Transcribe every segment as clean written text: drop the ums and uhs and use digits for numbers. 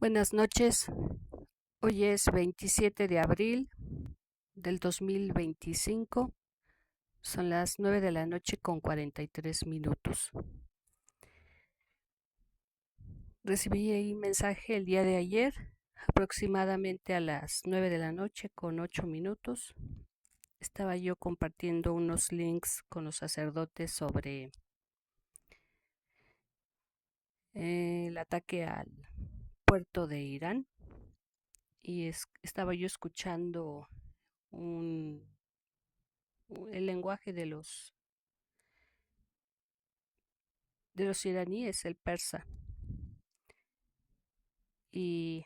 Buenas noches. Hoy es 27 de abril del 2025. Son las 9 de la noche con 43 minutos. Recibí un mensaje el día de ayer, aproximadamente a las 9 de la noche con 8 minutos. Estaba yo compartiendo unos links con los sacerdotes sobre el ataque al puerto de Irán y estaba yo escuchando un el lenguaje de los iraníes, el persa, y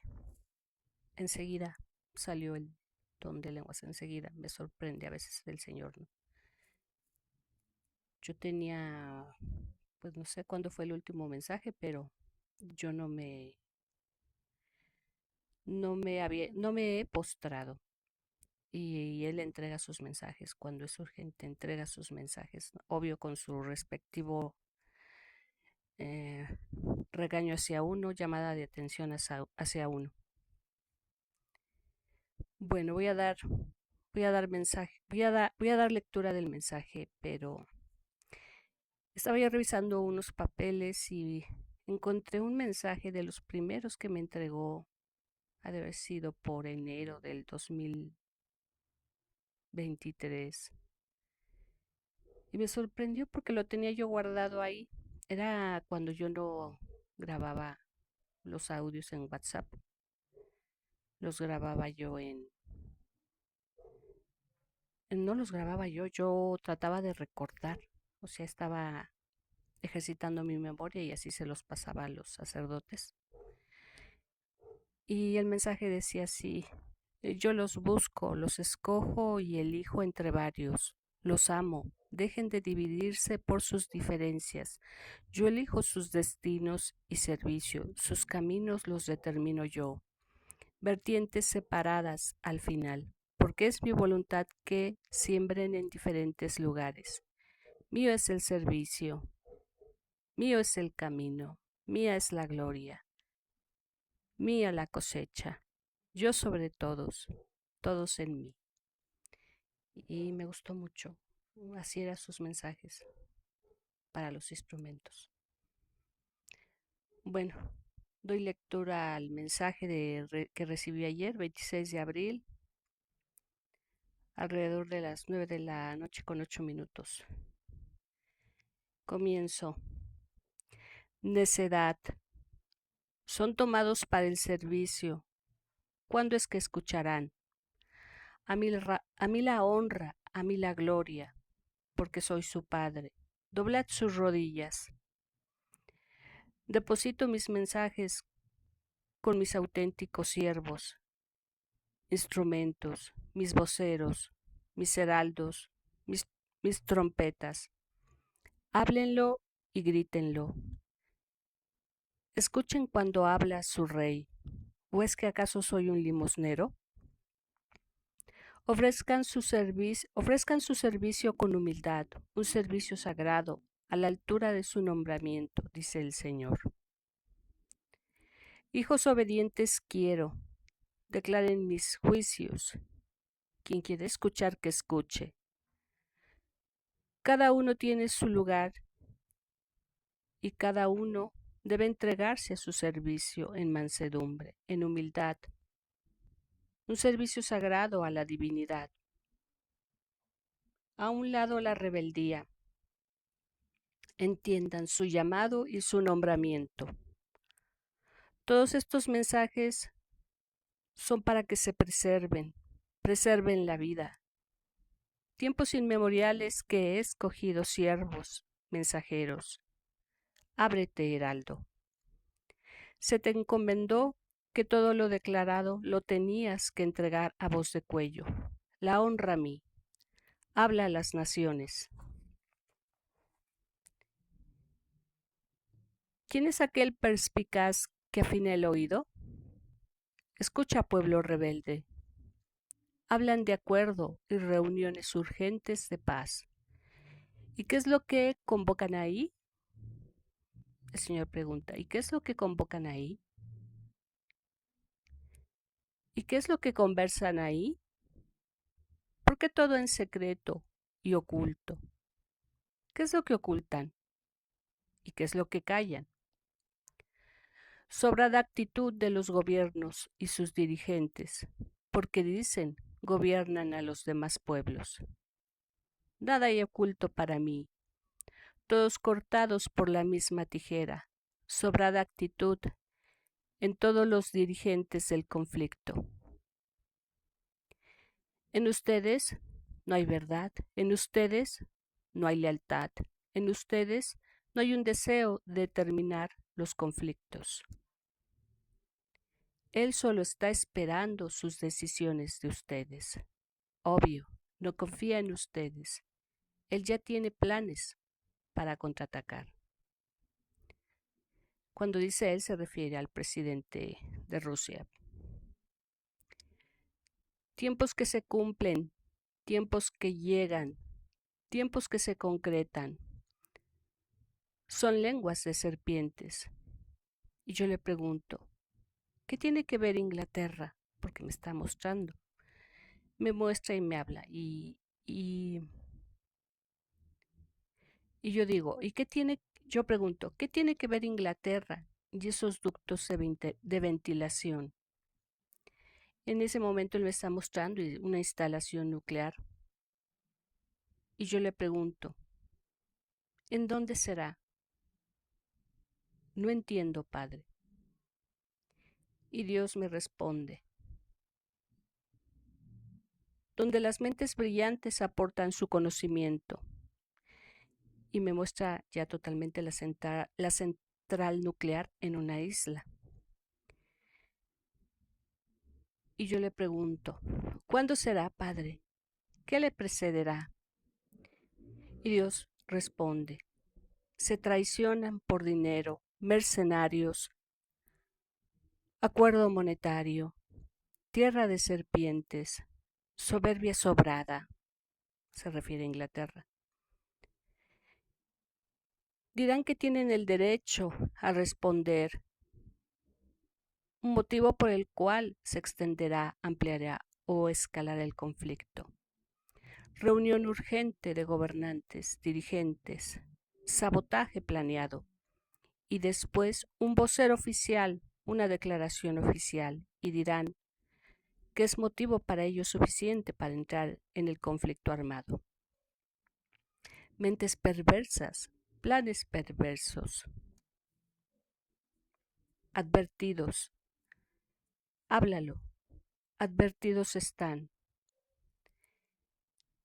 enseguida salió el don de lenguas, enseguida me sorprende a veces el Señor, ¿no? Yo tenía, pues no sé cuándo fue el último mensaje, pero yo no me he postrado. Y él entrega sus mensajes cuando es urgente, entrega sus mensajes, ¿no? Obvio con su respectivo eh, regaño hacia uno, llamada de atención hacia uno. Bueno, voy a dar mensaje, voy a dar lectura del mensaje, pero estaba yo revisando unos papeles y encontré un mensaje de los primeros que me entregó, ha de haber sido por enero del 2023. Y me sorprendió porque lo tenía yo guardado ahí. Era cuando yo no grababa los audios en WhatsApp, los grababa yo no los grababa yo trataba de recordar, o sea, estaba ejercitando mi memoria y así se los pasaba a los sacerdotes. Y el mensaje decía así: yo los busco, los escojo y elijo entre varios. Los amo. Dejen de dividirse por sus diferencias. Yo elijo sus destinos y servicio. Sus caminos los determino yo. Vertientes separadas al final, porque es mi voluntad que siembren en diferentes lugares. Mío es el servicio, mío es el camino, mía es la gloria, mía la cosecha. Yo sobre todos, todos en mí. Y me gustó mucho. Así eran sus mensajes para los instrumentos. Bueno, doy lectura al mensaje que recibí ayer, 26 de abril, alrededor de las 9 de la noche con 8 minutos. Comienzo. Necedad. Son tomados para el servicio. ¿Cuándo es que escucharán? A mí la honra, a mí la gloria, porque soy su Padre. Doblad sus rodillas. Deposito mis mensajes con mis auténticos siervos, instrumentos, mis voceros, mis heraldos, mis, mis trompetas. Háblenlo y grítenlo. Escuchen cuando habla su rey. ¿O es que acaso soy un limosnero? Ofrezcan su servicio con humildad, un servicio sagrado, a la altura de su nombramiento, dice el Señor. Hijos obedientes quiero, declaren mis juicios. Quien quiere escuchar, que escuche. Cada uno tiene su lugar y cada uno debe entregarse a su servicio en mansedumbre, en humildad, un servicio sagrado a la divinidad. A un lado la rebeldía. Entiendan su llamado y su nombramiento. Todos estos mensajes son para que se preserven la vida. Tiempos inmemoriales que he escogido siervos, mensajeros. Ábrete, heraldo. Se te encomendó que todo lo declarado lo tenías que entregar a voz de cuello. La honra a mí. Habla a las naciones. ¿Quién es aquel perspicaz que afina el oído? Escucha, pueblo rebelde. Hablan de acuerdo y reuniones urgentes de paz. ¿Y qué es lo que convocan ahí? El Señor pregunta, ¿y qué es lo que convocan ahí? ¿Y qué es lo que conversan ahí? ¿Por qué todo en secreto y oculto? ¿Qué es lo que ocultan? ¿Y qué es lo que callan? Sobrada actitud de los gobiernos y sus dirigentes, porque dicen gobiernan a los demás pueblos. Nada hay oculto para mí, todos cortados por la misma tijera. Sobrada actitud en todos los dirigentes del conflicto. En ustedes no hay verdad, en ustedes no hay lealtad, en ustedes no hay un deseo de terminar los conflictos. Él solo está esperando sus decisiones de ustedes. Obvio, no confía en ustedes. Él ya tiene planes para contraatacar. Cuando dice él se refiere al presidente de Rusia. Tiempos que se cumplen, tiempos que llegan, tiempos que se concretan. Son lenguas de serpientes. Y yo le pregunto, ¿qué tiene que ver Inglaterra? Porque me está mostrando. Me muestra y me habla. Y yo digo, yo pregunto, ¿qué tiene que ver Inglaterra y esos ductos de ventilación? En ese momento él me está mostrando una instalación nuclear. Y yo le pregunto, ¿en dónde será? No entiendo, padre. Y Dios me responde, donde las mentes brillantes aportan su conocimiento. Y me muestra ya totalmente la central nuclear en una isla. Y yo le pregunto, ¿cuándo será, padre? ¿Qué le precederá? Y Dios responde, se traicionan por dinero, mercenarios, acuerdo monetario, tierra de serpientes, soberbia sobrada, se refiere a Inglaterra. Dirán que tienen el derecho a responder, un motivo por el cual se extenderá, ampliará o escalará el conflicto. Reunión urgente de gobernantes, dirigentes, sabotaje planeado y después un vocero oficial, una declaración oficial y dirán que es motivo para ello suficiente para entrar en el conflicto armado. Mentes perversas, planes perversos. Advertidos. Háblalo. Advertidos están.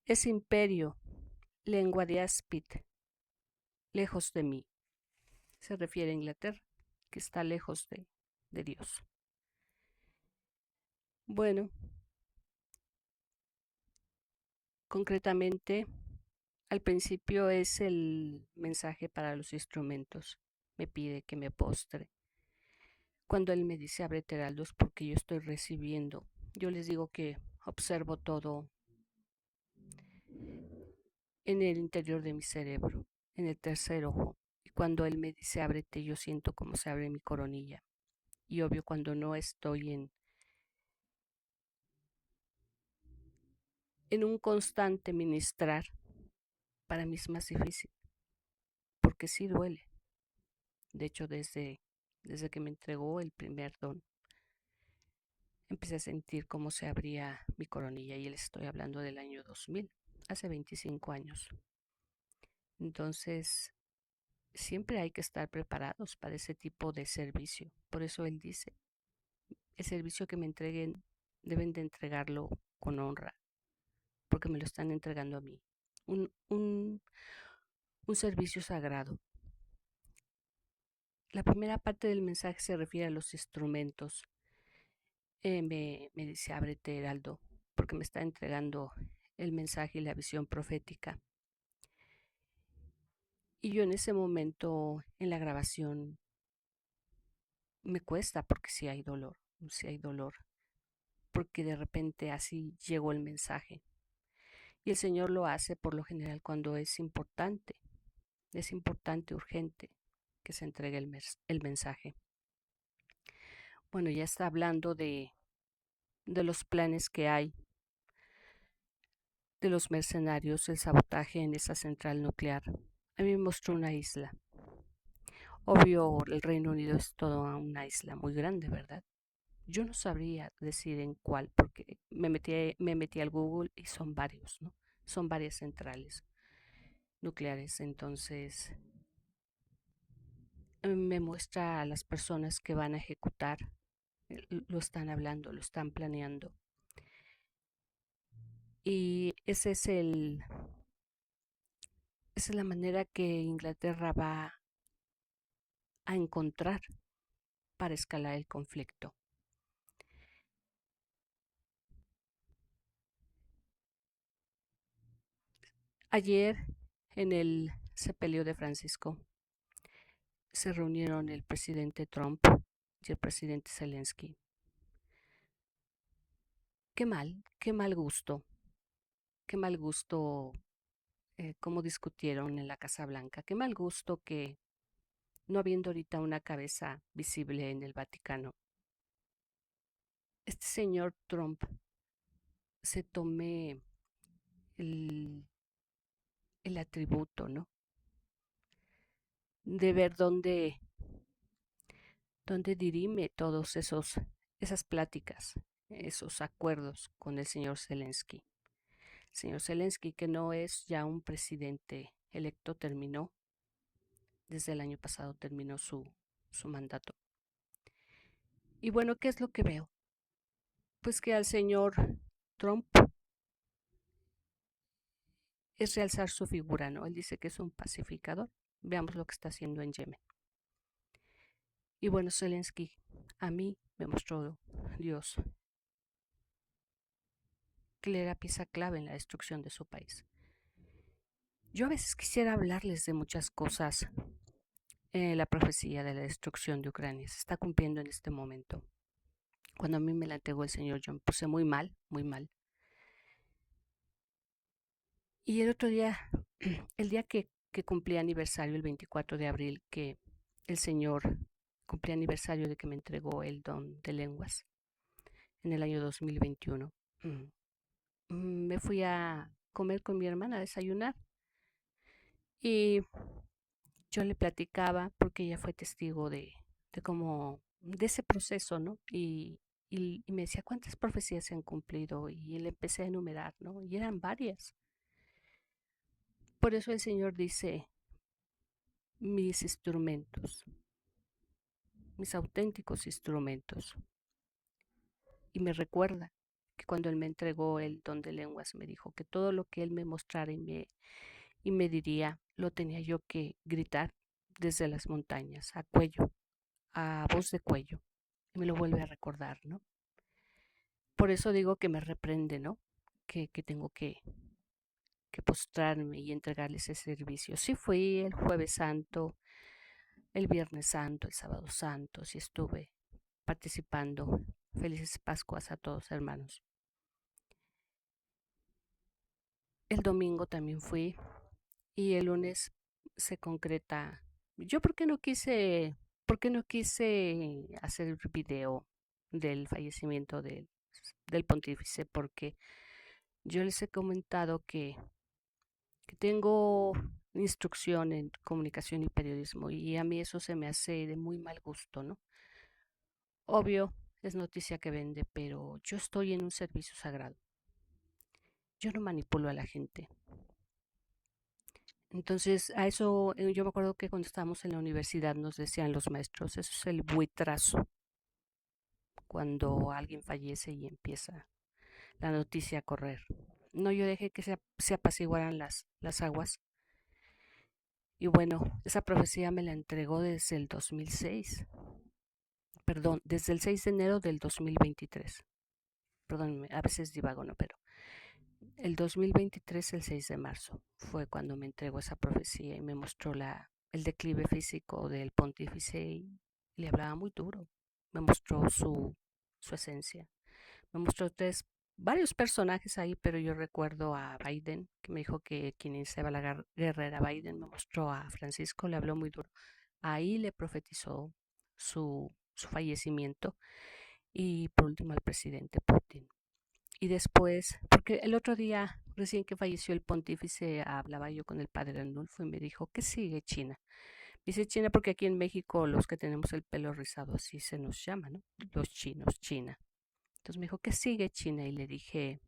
Ese imperio, lengua de áspid, lejos de mí. Se refiere a Inglaterra, que está lejos de Dios. Bueno, concretamente, al principio es el mensaje para los instrumentos. Me pide que me postre. Cuando él me dice ábrete heraldos porque yo estoy recibiendo, yo les digo que observo todo en el interior de mi cerebro, en el tercer ojo. Y cuando él me dice ábrete, yo siento como se abre mi coronilla. Y obvio, cuando no estoy en un constante ministrar, para mí es más difícil, porque sí duele. De hecho, desde que me entregó el primer don, empecé a sentir cómo se abría mi coronilla y le estoy hablando del año 2000, hace 25 años. Entonces, siempre hay que estar preparados para ese tipo de servicio. Por eso él dice, el servicio que me entreguen deben de entregarlo con honra, porque me lo están entregando a mí. Un, un, un servicio sagrado. La primera parte del mensaje se refiere a los instrumentos. Me dice, ábrete, Heraldo, porque me está entregando el mensaje y la visión profética. Y yo en ese momento, en la grabación, me cuesta porque sí hay dolor, porque de repente así llegó el mensaje. Y el Señor lo hace por lo general cuando es importante, urgente, que se entregue el mensaje. Bueno, ya está hablando de los planes que hay, de los mercenarios, el sabotaje en esa central nuclear. A mí me mostró una isla. Obvio, el Reino Unido es toda una isla muy grande, ¿verdad? Yo no sabría decir en cuál, porque me metí al Google y son varios, ¿no? Son varias centrales nucleares. Entonces, me muestra a las personas que van a ejecutar, lo están hablando, lo están planeando. Y esa es la manera que Inglaterra va a encontrar para escalar el conflicto. Ayer, en el sepelio de Francisco, se reunieron el presidente Trump y el presidente Zelensky. Qué mal gusto cómo discutieron en la Casa Blanca, qué mal gusto que no habiendo ahorita una cabeza visible en el Vaticano, este señor Trump se tome el, el atributo, ¿no? De ver dónde dirime todos esas pláticas, esos acuerdos con el señor Zelensky. Señor Zelensky, que no es ya un presidente electo, terminó, desde el año pasado terminó su mandato. Y bueno, ¿qué es lo que veo? Pues que al señor Trump es realzar su figura, ¿no? Él dice que es un pacificador. Veamos lo que está haciendo en Yemen. Y bueno, Zelensky a mí me mostró Dios que él era pieza clave en la destrucción de su país. Yo a veces quisiera hablarles de muchas cosas. La profecía de la destrucción de Ucrania se está cumpliendo en este momento. Cuando a mí me la entregó el Señor, yo me puse muy mal, muy mal. Y el otro día, el día que cumplí aniversario, el 24 de abril, que el Señor cumplí aniversario de que me entregó el don de lenguas en el año 2021, me fui a comer con mi hermana, a desayunar. Y yo le platicaba, porque ella fue testigo de cómo, de ese proceso, ¿no? Y me decía, ¿cuántas profecías se han cumplido? Y le empecé a enumerar, ¿no? Y eran varias. Por eso el Señor dice, mis instrumentos, mis auténticos instrumentos. Y me recuerda que cuando Él me entregó el don de lenguas, me dijo que todo lo que Él me mostrara y me diría, lo tenía yo que gritar desde las montañas, a cuello, a voz de cuello. Y me lo vuelve a recordar, ¿no? Por eso digo que me reprende, ¿no? Que tengo que postrarme y entregarle ese servicio. Sí fui el jueves santo, el viernes santo, el sábado santo, sí estuve participando. Felices Pascuas a todos, hermanos. El domingo también fui y el lunes se concreta. Yo por qué no quise hacer el video del fallecimiento del pontífice, porque yo les he comentado que tengo instrucción en comunicación y periodismo y a mí eso se me hace de muy mal gusto, ¿no? Obvio, es noticia que vende, pero yo estoy en un servicio sagrado. Yo no manipulo a la gente. Entonces, a eso yo me acuerdo que cuando estábamos en la universidad nos decían los maestros, eso es el buitrazo, cuando alguien fallece y empieza la noticia a correr. No, yo dejé que se apaciguaran las aguas. Y bueno, esa profecía me la entregó desde el 2006, perdón, desde el 6 de enero del 2023. Perdón, a veces divago, ¿no? Pero el 2023, el 6 de marzo, fue cuando me entregó esa profecía y me mostró el declive físico del pontífice y le hablaba muy duro. Me mostró su esencia. Me mostró varios personajes ahí, pero yo recuerdo a Biden, que me dijo que quien iniciaba la guerra era Biden. Me mostró a Francisco, le habló muy duro. Ahí le profetizó su fallecimiento y por último al presidente Putin. Y después, porque el otro día, recién que falleció el pontífice, hablaba yo con el padre Arnulfo y me dijo, ¿qué sigue China? Dice China porque aquí en México los que tenemos el pelo rizado así se nos llama, ¿no? Los chinos, China. Entonces me dijo, ¿qué sigue China? Y le dije,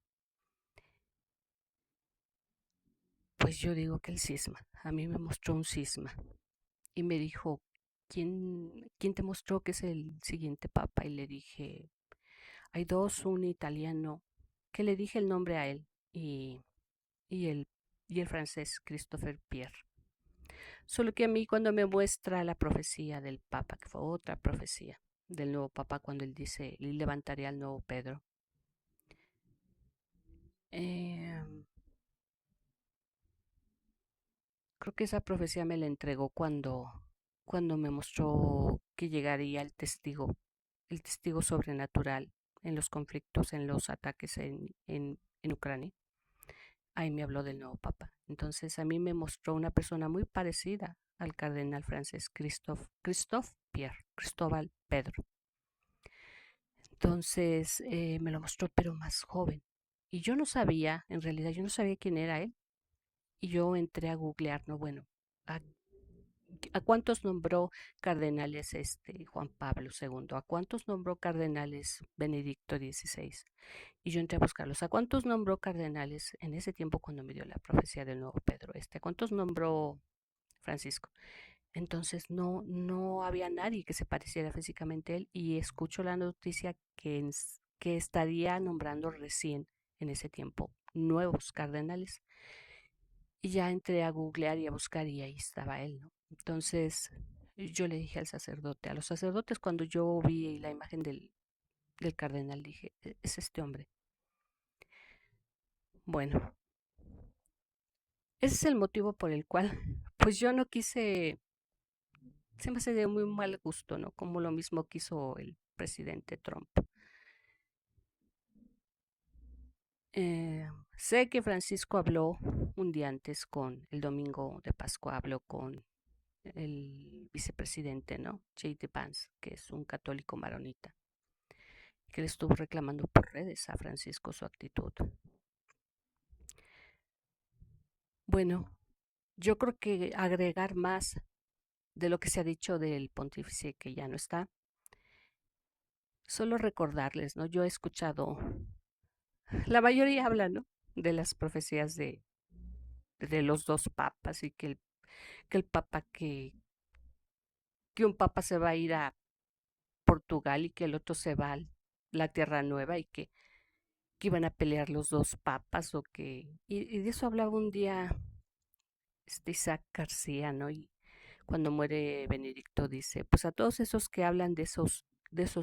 pues yo digo que el cisma. A mí me mostró un cisma. Y me dijo, ¿quién te mostró que es el siguiente papa? Y le dije, hay dos, un italiano, que le dije el nombre a él, y el, y el francés, Christopher Pierre. Solo que a mí cuando me muestra la profecía del papa, que fue otra profecía del nuevo papa, cuando él dice, y levantaré al nuevo Pedro, eh, creo que esa profecía me la entregó cuando me mostró que llegaría el testigo sobrenatural en los conflictos, en los ataques en Ucrania. Ahí me habló del nuevo papa. Entonces a mí me mostró una persona muy parecida al cardenal francés Christophe Pierre, Cristóbal Pedro. Entonces me lo mostró, pero más joven. Y yo no sabía, en realidad yo no sabía quién era él. Y yo entré a googlear, ¿no? Bueno, ¿a, a cuántos nombró cardenales Juan Pablo II? ¿A cuántos nombró cardenales Benedicto XVI? Y yo entré a buscarlos. ¿A cuántos nombró cardenales en ese tiempo cuando me dio la profecía del nuevo Pedro? ¿A cuántos nombró Francisco? Entonces no había nadie que se pareciera físicamente a él y escucho la noticia que estaría nombrando recién en ese tiempo nuevos cardenales. Y ya entré a googlear y a buscar y ahí estaba él, ¿no? Entonces yo le dije al sacerdote, a los sacerdotes cuando yo vi la imagen del cardenal dije, es este hombre. Bueno, ese es el motivo por el cual pues yo no quise, se me hace de muy mal gusto, ¿no? Como lo mismo quiso el presidente Trump. Sé que Francisco habló un día antes el domingo de Pascua, habló con el vicepresidente, ¿no? J.D. Vance, que es un católico maronita, que le estuvo reclamando por redes a Francisco su actitud. Bueno, yo creo que agregar más de lo que se ha dicho del pontífice que ya no está, solo recordarles, ¿no? Yo he escuchado, la mayoría habla, ¿no? De las profecías de los dos papas y que el papa que un papa se va a ir a Portugal y que el otro se va a la Tierra Nueva y que iban a pelear los dos papas o que... Y de eso hablaba un día Isaac García, ¿no? Y cuando muere Benedicto dice, pues a todos esos que hablan de esos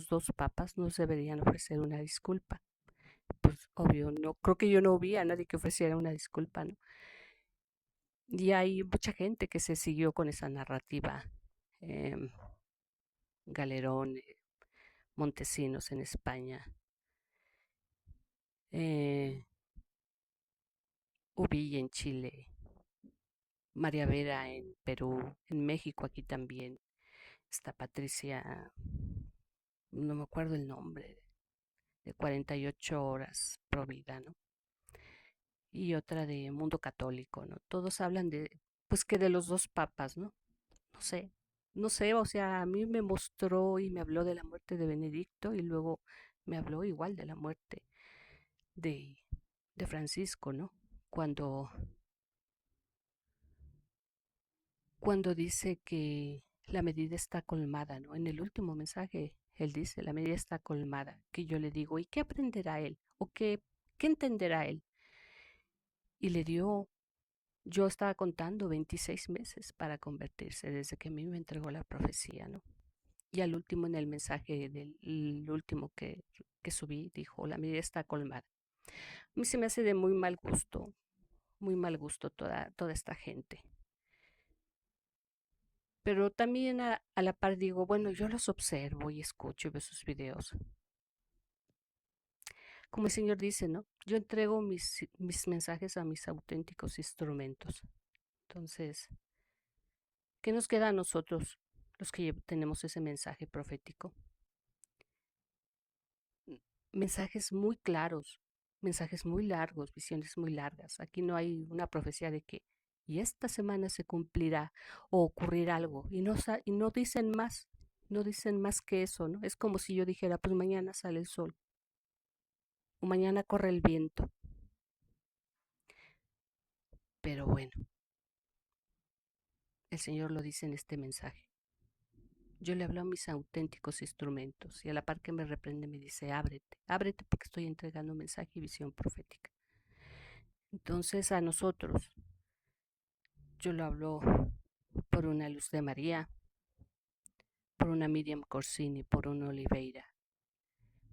dos papas nos deberían ofrecer una disculpa. Pues obvio, no, creo que yo no vi a nadie que ofreciera una disculpa, ¿no? Y hay mucha gente que se siguió con esa narrativa. Eh, Galerón, Montesinos en España, eh, Uvilla en Chile, María Vera en Perú, en México aquí también está Patricia, no me acuerdo el nombre, de 48 horas pro vida, ¿no? Y otra de Mundo Católico, ¿no? Todos hablan pues que de los dos papas, ¿no? No sé, no sé, o sea, a mí me mostró y me habló de la muerte de Benedicto y luego me habló igual de la muerte de, de Francisco, ¿no? Cuando cuando dice que la medida está colmada, ¿no? En el último mensaje, él dice, la medida está colmada, que yo le digo, ¿y qué aprenderá él? ¿O qué entenderá él? Y le dio, yo estaba contando 26 meses para convertirse desde que a mí me entregó la profecía, ¿no? Y al último, en el mensaje del último que subí, dijo, la medida está colmada. A mí se me hace de muy mal gusto toda esta gente. Pero también a la par digo, bueno, yo los observo y escucho y veo sus videos. Como el Señor dice, ¿no? Yo entrego mis mensajes a mis auténticos instrumentos. Entonces, ¿qué nos queda a nosotros, los que tenemos ese mensaje profético? mensajes muy claros, mensajes muy largos, visiones muy largas. Aquí no hay una profecía de que y esta semana se cumplirá o ocurrirá algo y no dicen más, no dicen más que eso, ¿no? Es como si yo dijera, pues mañana sale el sol o mañana corre el viento. Pero bueno, el Señor lo dice en este mensaje. Yo le hablo a mis auténticos instrumentos y a la par que me reprende me dice, ábrete, ábrete porque estoy entregando mensaje y visión profética. Entonces a nosotros, yo lo hablo por una Luz de María, por una Miriam Corsini, por una Oliveira.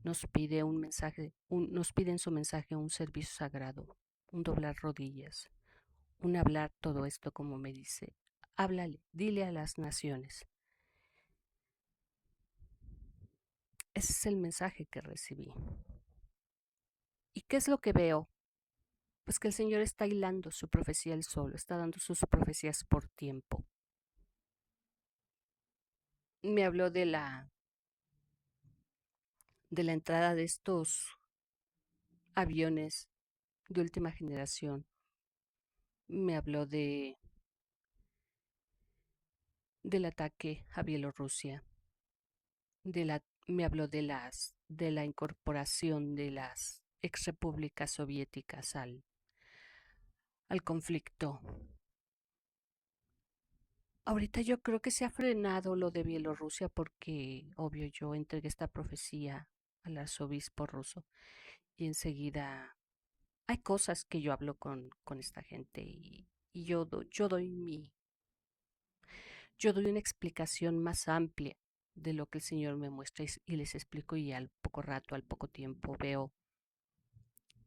Nos pide un mensaje, nos pide en su mensaje un servicio sagrado, un doblar rodillas, un hablar todo esto como me dice. Háblale, dile a las naciones. Ese es el mensaje que recibí. ¿Y qué es lo que veo? Pues que el Señor está hilando su profecía él solo, está dando sus profecías por tiempo. Me habló de la entrada de estos aviones de última generación. Me habló del ataque a Bielorrusia, me habló de la incorporación de las ex repúblicas soviéticas al conflicto. Ahorita yo creo que se ha frenado lo de Bielorrusia porque, obvio, yo entregué esta profecía al arzobispo ruso y enseguida hay cosas que yo hablo con esta gente y yo doy una explicación más amplia de lo que el Señor me muestra y les explico y al poco rato, al poco tiempo veo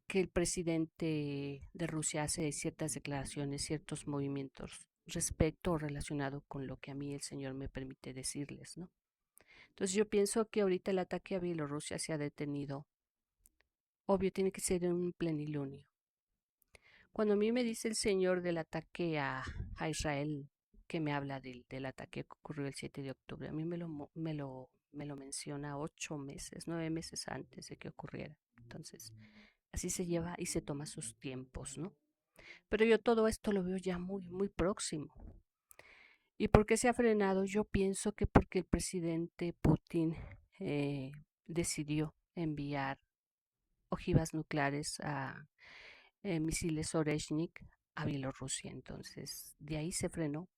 que el presidente de Rusia hace ciertas declaraciones, ciertos movimientos respecto o relacionado con lo que a mí el Señor me permite decirles, ¿no? Entonces yo pienso que ahorita el ataque a Bielorrusia se ha detenido. Obvio, tiene que ser en un plenilunio. Cuando a mí me dice el Señor del ataque a Israel, que me habla del ataque que ocurrió el 7 de octubre, a mí me lo menciona 8 meses, 9 meses antes de que ocurriera. Entonces, así se lleva y se toma sus tiempos, ¿no? Pero yo todo esto lo veo ya muy, muy próximo. ¿Y por qué se ha frenado? Yo pienso que porque el presidente Putin eh, decidió enviar ojivas nucleares a misiles Oreshnik a Bielorrusia. Entonces, de ahí se frenó,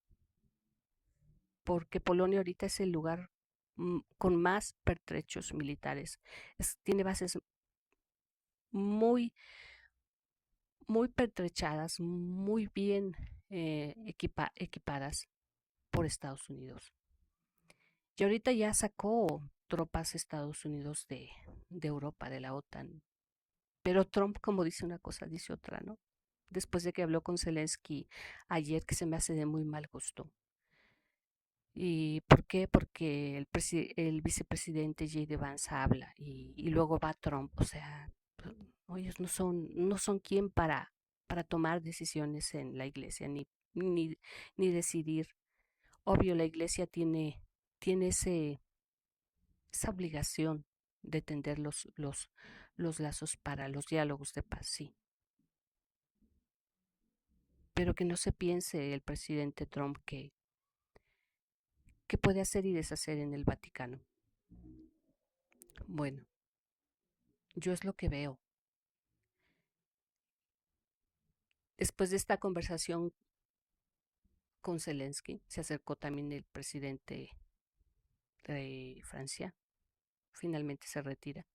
porque Polonia ahorita es el lugar con más pertrechos militares. Tiene bases muy, muy pertrechadas, muy bien equipadas por Estados Unidos. Y ahorita ya sacó tropas Estados Unidos de Europa, de la OTAN. Pero Trump, como dice una cosa, dice otra, ¿no? Después de que habló con Zelensky ayer, que se me hace de muy mal gusto. ¿Y por qué? Porque el vicepresidente J.D. Vance habla y luego va Trump. O sea, ellos no son quien para tomar decisiones en la iglesia, ni decidir. Obvio, la iglesia tiene esa obligación de tender los lazos para los diálogos de paz, sí. Pero que no se piense el presidente Trump que puede hacer y deshacer en el Vaticano. Bueno, yo es lo que veo. Después de esta conversación con Zelensky, se acercó también el presidente de Francia. Finalmente se retira.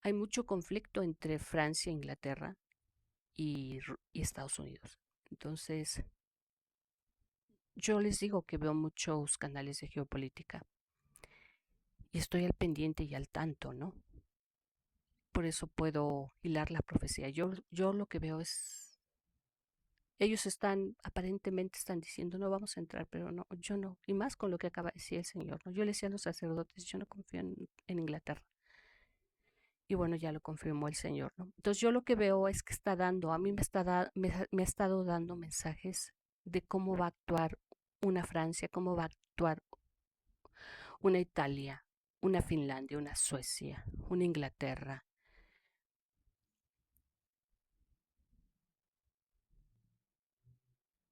Hay mucho conflicto entre Francia, Inglaterra y Estados Unidos. Entonces, yo les digo que veo muchos canales de geopolítica y estoy al pendiente y al tanto, ¿no? Por eso puedo hilar la profecía. Yo lo que veo es, ellos aparentemente están diciendo, no vamos a entrar, pero no, yo no. Y más con lo que acaba de decir el Señor, ¿no? Yo le decía a los sacerdotes, yo no confío en Inglaterra. Y bueno, ya lo confirmó el Señor, ¿no? Entonces yo lo que veo es que está dando, a mí me ha estado dando mensajes de cómo va a actuar una Francia, cómo va a actuar una Italia, una Finlandia, una Suecia, una Inglaterra.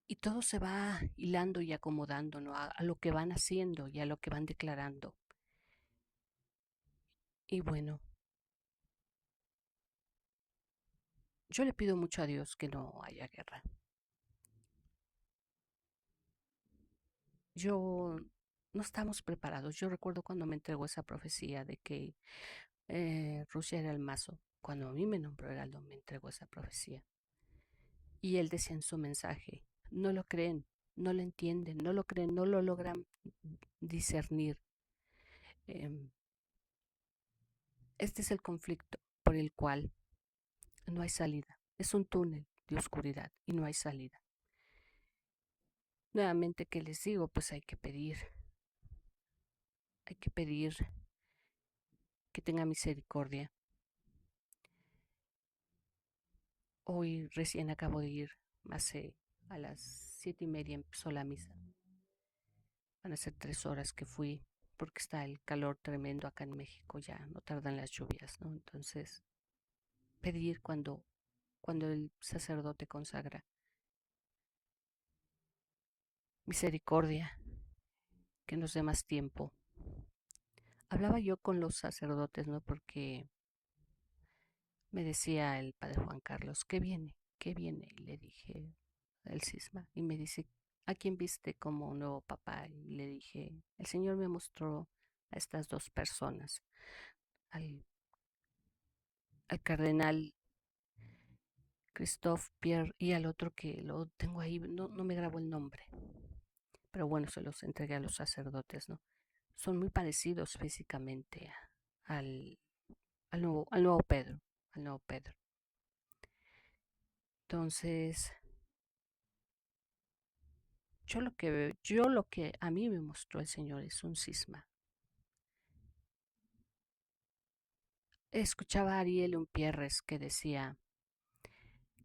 Y todo se va hilando y acomodando, ¿no? A lo que van haciendo y a lo que van declarando. Y bueno, yo le pido mucho a Dios que no haya guerra. Yo no estamos preparados. Yo recuerdo cuando me entregó esa profecía de que Rusia era el mazo. Cuando a mí me nombró Heraldo, me entregó esa profecía. Y él decía en su mensaje, no lo creen, no lo entienden, no lo creen, no lo logran discernir. Em, este es el conflicto por el cual no hay salida. Es un túnel de oscuridad y no hay salida. Nuevamente, ¿qué les digo? Pues hay que pedir que tenga misericordia. Hoy recién acabo de ir, hace a las 7:30 empezó la misa. Van a ser 3 horas que fui, porque está el calor tremendo acá en México, ya no tardan las lluvias, ¿no? Entonces, pedir cuando el sacerdote consagra misericordia, que nos dé más tiempo. Hablaba yo con los sacerdotes, ¿no? Porque me decía el padre Juan Carlos, ¿qué viene? ¿Qué viene? Y le dije, el cisma. Y me dice, ¿a quién viste como un nuevo papá? Y le dije, el Señor me mostró a estas dos personas, al, al cardenal Christophe Pierre y al otro que lo tengo ahí, no me grabo el nombre, pero bueno, se los entregué a los sacerdotes, ¿no? Son muy parecidos físicamente al, al nuevo Pedro, al nuevo Pedro. Entonces, yo lo que a mí me mostró el Señor es un cisma. Escuchaba a Ariel Umpierres que decía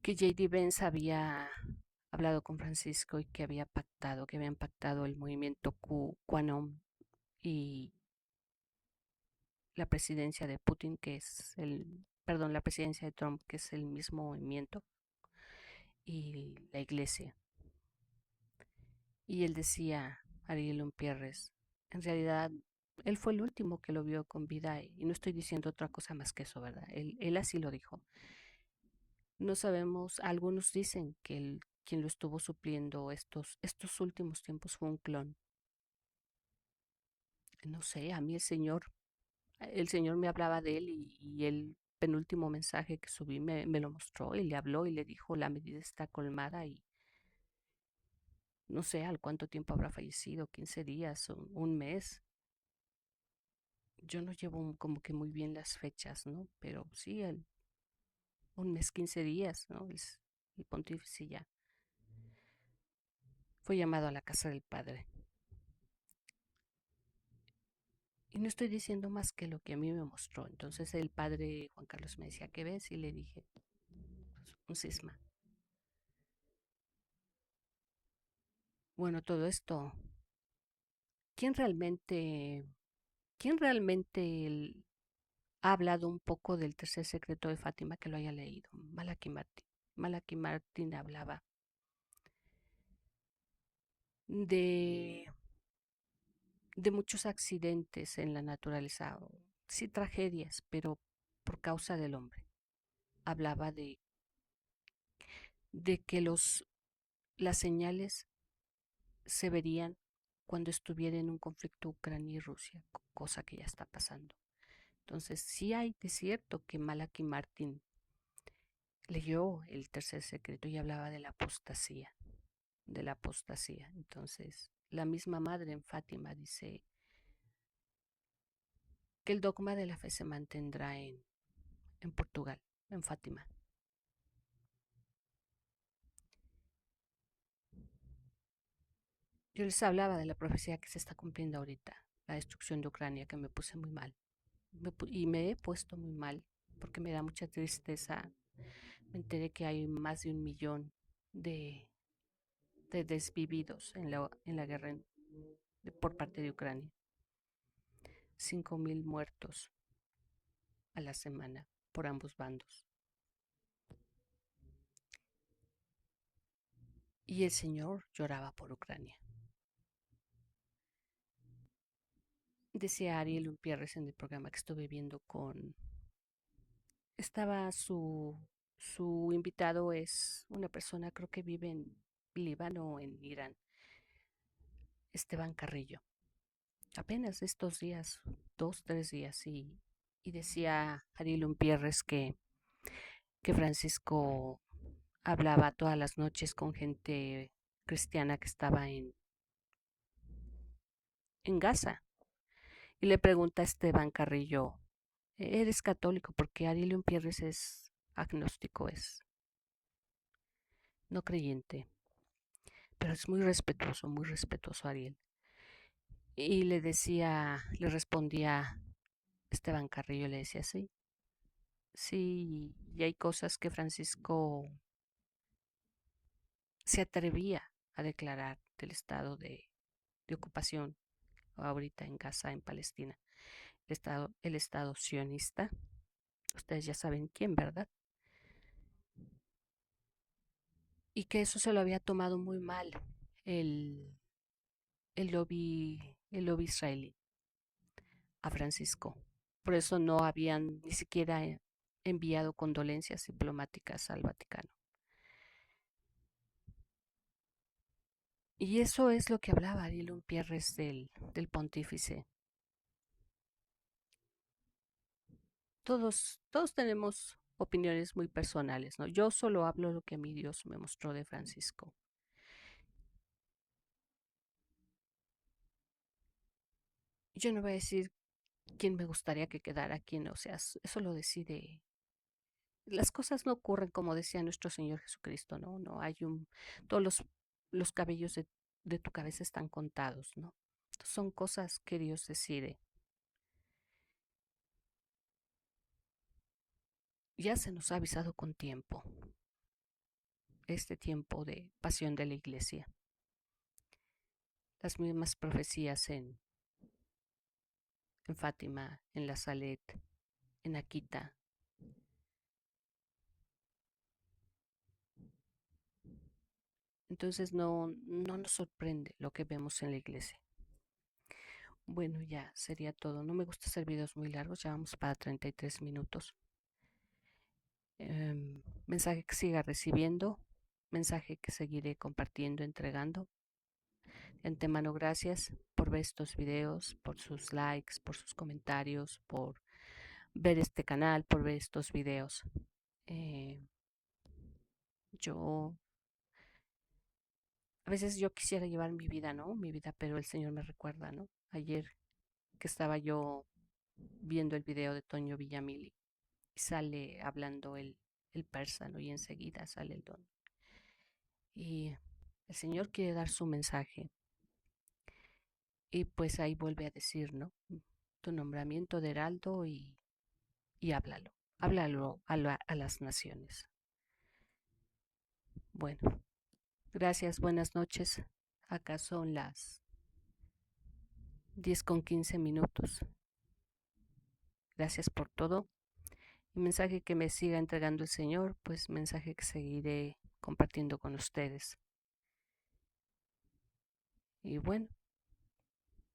que J.D. Vance había hablado con Francisco y que que habían pactado el movimiento QAnon y la presidencia de Putin, que es perdón, la presidencia de Trump, que es el mismo movimiento, y la iglesia. Y él decía, Ariel Umpierres, en realidad él fue el último que lo vio con vida y no estoy diciendo otra cosa más que eso, ¿verdad? Él así lo dijo. No sabemos, algunos dicen que quien lo estuvo supliendo estos últimos tiempos fue un clon. No sé, a mí el Señor me hablaba de él y el penúltimo mensaje que subí me lo mostró y le habló y le dijo, la medida está colmada y no sé al cuánto tiempo habrá fallecido, 15 días, un mes. Yo no llevo como que muy bien las fechas, ¿no? Pero sí, un mes, 15 días, ¿no? El pontífice ya fue llamado a la casa del Padre. Y no estoy diciendo más que lo que a mí me mostró. Entonces el padre Juan Carlos me decía, ¿qué ves? Y le dije, pues, un cisma. Bueno, todo esto, ¿quién realmente, quién realmente ha hablado un poco del tercer secreto de Fátima que lo haya leído? Malachi Martín. Malachi Martín hablaba de, de muchos accidentes en la naturaleza, sí tragedias, pero por causa del hombre. Hablaba de que las señales se verían cuando estuviera en un conflicto Ucrania y Rusia, cosa que ya está pasando. Entonces, sí hay de cierto que Malachi Martin leyó el tercer secreto y hablaba de la apostasía, de la apostasía. Entonces, la misma madre en Fátima dice que el dogma de la fe se mantendrá en Portugal, en Fátima. Yo les hablaba de la profecía que se está cumpliendo ahorita, la destrucción de Ucrania, que me puse muy mal. Y me he puesto muy mal porque me da mucha tristeza. Me enteré que hay más de 1 millón de, de desvividos en la guerra por parte de Ucrania. 5,000 muertos a la semana por ambos bandos. Y el señor lloraba por Ucrania. Decía Ariel Umpierres en el programa que estuve viendo con... Estaba su invitado, es una persona, creo que vive en Líbano o en Irán, Esteban Carrillo. Apenas estos días, 2, 3 días, y decía Ariel Umpierres que Francisco hablaba todas las noches con gente cristiana que estaba en Gaza. Y le pregunta a Esteban Carrillo, ¿eres católico? Porque Ariel Umpierres es agnóstico, es no creyente, pero es muy respetuoso Ariel. Y le decía, le respondía Esteban Carrillo, le decía, sí, sí, y hay cosas que Francisco se atrevía a declarar del estado de ocupación ahorita en Gaza, en Palestina, el estado sionista. Ustedes ya saben quién, ¿verdad? Y que eso se lo había tomado muy mal el, el lobby israelí a Francisco. Por eso no habían ni siquiera enviado condolencias diplomáticas al Vaticano. Y eso es lo que hablaba Ariel Umpierres del pontífice. Todos tenemos opiniones muy personales, ¿no? Yo solo hablo lo que a mí Dios me mostró de Francisco. Yo no voy a decir quién me gustaría que quedara, quién no, o sea, eso lo decide. Las cosas no ocurren como decía nuestro Señor Jesucristo, ¿no? No hay todos los cabellos de tu cabeza están contados, ¿no? Son cosas que Dios decide. Ya se nos ha avisado con tiempo, este tiempo de pasión de la iglesia. Las mismas profecías en Fátima, en la Salet, en Akita. Entonces no nos sorprende lo que vemos en la iglesia. Bueno, ya sería todo. No me gusta hacer videos muy largos, ya vamos para 33 minutos. Mensaje que siga recibiendo, mensaje que seguiré compartiendo, entregando. De antemano, gracias por ver estos videos, por sus likes, por sus comentarios, por ver este canal, por ver estos videos. Eh, yo, a veces yo quisiera llevar mi vida, ¿no? Mi vida, pero el Señor me recuerda, ¿no? Ayer que estaba yo viendo el video de Toño Villamil y sale hablando el persa, ¿no? Y enseguida sale el don. Y el Señor quiere dar su mensaje. Y pues ahí vuelve a decir, ¿no? Tu nombramiento de heraldo y háblalo. Háblalo a las naciones. Bueno, gracias, buenas noches. Acá son las 10:15. Gracias por todo. Y mensaje que me siga entregando el Señor, pues mensaje que seguiré compartiendo con ustedes. Y bueno,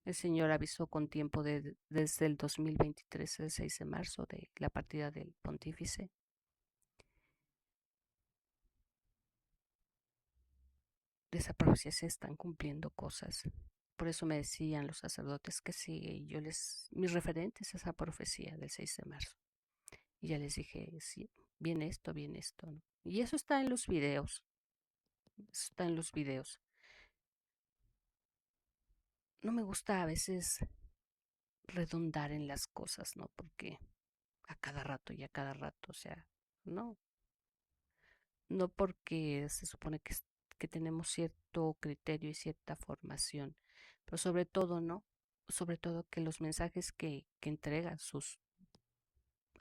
el Señor avisó con tiempo desde el 2023, el 6 de marzo, de la partida del pontífice. De esa profecía se están cumpliendo cosas. Por eso me decían los sacerdotes que sí, y yo mis referentes a esa profecía del 6 de marzo. Y ya les dije, sí, viene esto, ¿no? Y eso está en los videos, está en los videos. No me gusta a veces redundar en las cosas, ¿no? Porque a cada rato y a cada rato, o sea, no, no porque se supone que tenemos cierto criterio y cierta formación, pero sobre todo, ¿no? Sobre todo que los mensajes que entregan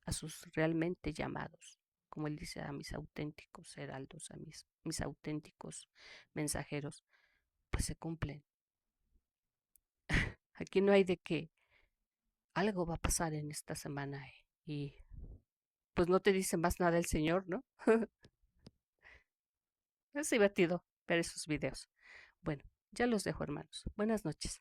a sus realmente llamados, como él dice, a mis auténticos heraldos, a mis auténticos mensajeros, pues se cumplen. Aquí no hay de qué, algo va a pasar en esta semana y pues no te dice más nada el señor, ¿no? Es divertido ver esos videos. Bueno, ya los dejo, hermanos. Buenas noches.